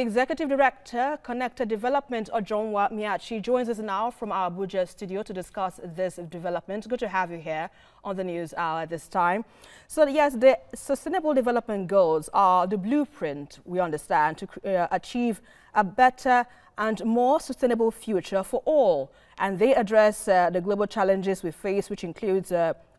Executive Director, Connected Development, Ojonmwa Miachi, joins us now from our Abuja studio to discuss this development. Good to have you here on the News Hour at this time. So, yes, the Sustainable Development Goals are the blueprint, we understand, to achieve a better and more sustainable future for all. And they address the global challenges we face, which includes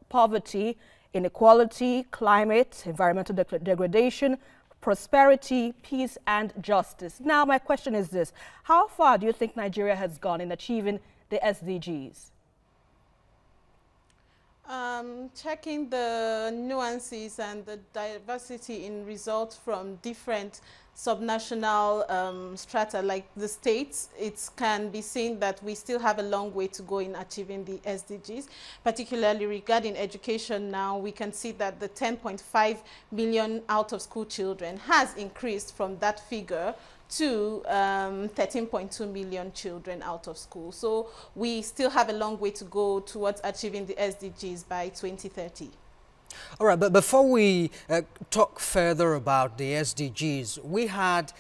poverty, inequality, climate, environmental degradation, prosperity, peace and justice. Now, my question is this. How far do you think Nigeria has gone in achieving the SDGs? Checking the nuances and the diversity in results from different subnational strata like the states, it can be seen that we still have a long way to go in achieving the SDGs. Particularly regarding education now, we can see that the 10.5 million out-of-school children has increased from that figure to 13.2 million children out of school. So we still have a long way to go towards achieving the SDGs by 2030. All right, but before we talk further about the SDGs, we had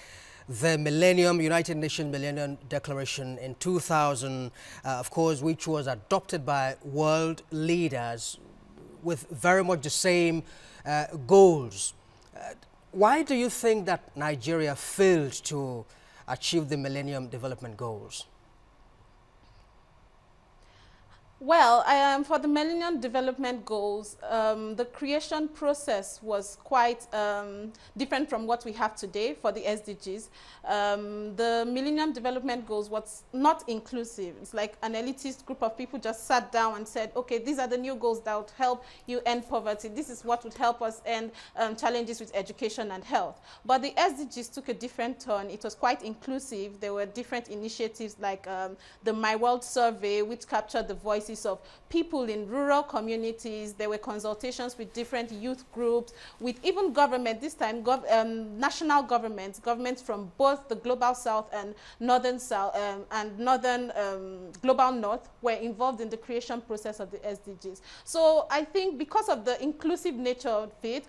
the United Nations Millennium Declaration in 2000, of course, which was adopted by world leaders with very much the same goals. Why do you think that Nigeria failed to achieve the Millennium Development Goals? Well, for the Millennium Development Goals, the creation process was quite different from what we have today for the SDGs. The Millennium Development Goals was not inclusive. It's like an elitist group of people just sat down and said, okay, these are the new goals that would help you end poverty. This is what would help us end challenges with education and health. But the SDGs took a different turn. It was quite inclusive. There were different initiatives like the My World Survey, which captured the voices of people in rural communities. There were consultations with different youth groups, with even government, this time national governments from both the global south and northern south and northern global north were involved in the creation process of the SDGs. So I think because of the inclusive nature of it,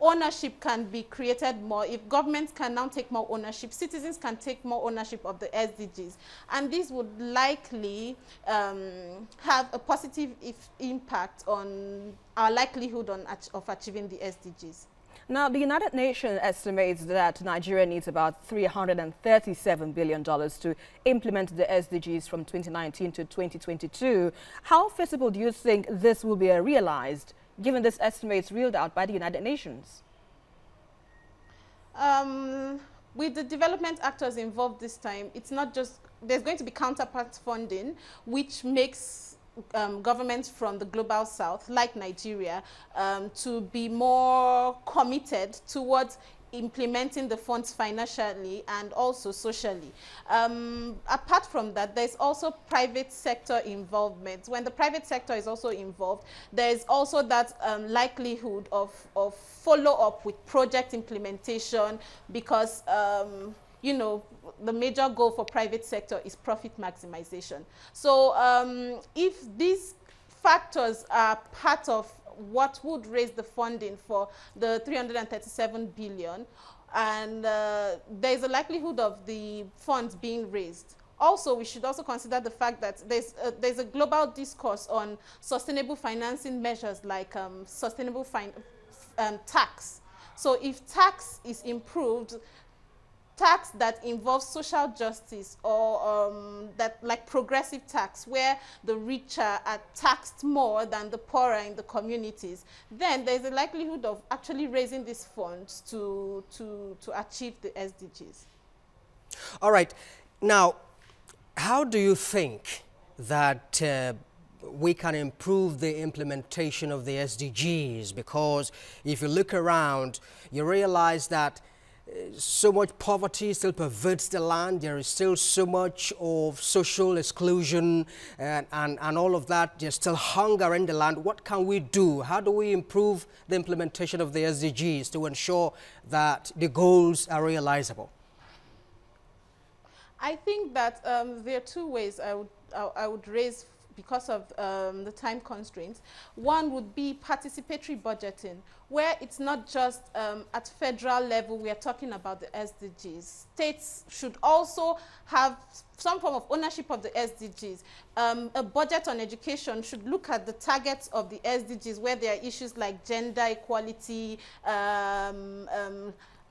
ownership can be created more. If governments can now take more ownership, citizens can take more ownership of the SDGs. And this would likely have a positive impact on our likelihood of achieving the SDGs. Now, the United Nations estimates that Nigeria needs about $337 billion to implement the SDGs from 2019 to 2022. How feasible do you think this will be realized, given this estimate reeled out by the United Nations? With the development actors involved this time, it's not just, there's going to be counterpart funding, which makes governments from the global south, like Nigeria, to be more committed towards implementing the funds financially and also socially. Apart from that, there's also private sector involvement. When the private sector is also involved, there's also that likelihood of follow-up with project implementation because you know, the major goal for private sector is profit maximization. So if these factors are part of what would raise the funding for the 337 billion, and there's a likelihood of the funds being raised. Also, we should also consider the fact that there's a global discourse on sustainable financing measures like sustainable tax. So if tax is improved, tax that involves social justice or that like progressive tax where the richer are taxed more than the poorer in the communities, then there's a likelihood of actually raising these funds to achieve the SDGs. All right. Now, how do you think that we can improve the implementation of the SDGs? Because if you look around, you realize that so much poverty still pervades the land. There is still so much of social exclusion and all of that. There's still hunger in the land. What can we do? How do we improve the implementation of the SDGs to ensure that the goals are realizable? I think that there are two ways I would raise because of the time constraints. One would be participatory budgeting, where it's not just at federal level we are talking about the SDGs. States should also have some form of ownership of the SDGs. A budget on education should look at the targets of the SDGs, where there are issues like gender equality,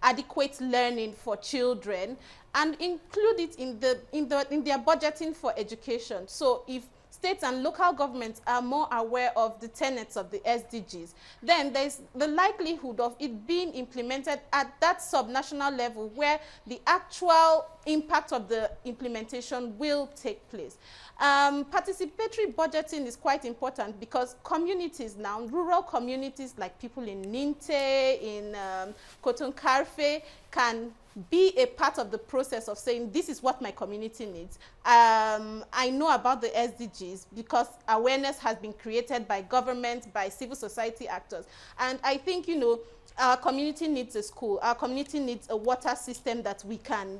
adequate learning for children, and include it in their budgeting for education. So if states and local governments are more aware of the tenets of the SDGs, then there's the likelihood of it being implemented at that subnational level where the actual impact of the implementation will take place. Participatory budgeting is quite important because communities now, rural communities like people in Ninte, in Kotonkarfe, can be a part of the process of saying, this is what my community needs. I know about the SDGs because awareness has been created by government, by civil society actors. And I think, you know, our community needs a school. Our community needs a water system that we can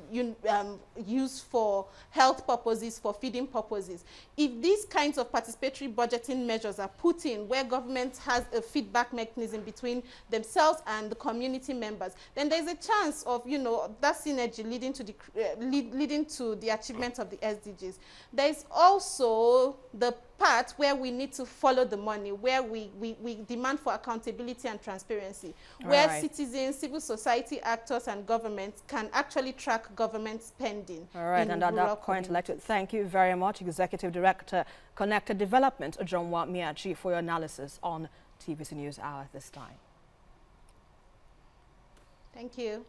use for health purposes, for feeding purposes. If these kinds of participatory budgeting measures are put in, where government has a feedback mechanism between themselves and the community members, then there's a chance of, you know, that synergy leading to the achievement of the SDGs. There's also the part where we need to follow the money, where we demand for accountability and transparency, where citizens, civil society actors and governments can actually track government spending. All right, and at that point, I'd like to thank you very much, Executive Director, Connected Development, Ojonmwa Miachi, for your analysis on TVC News Hour this time. Thank you.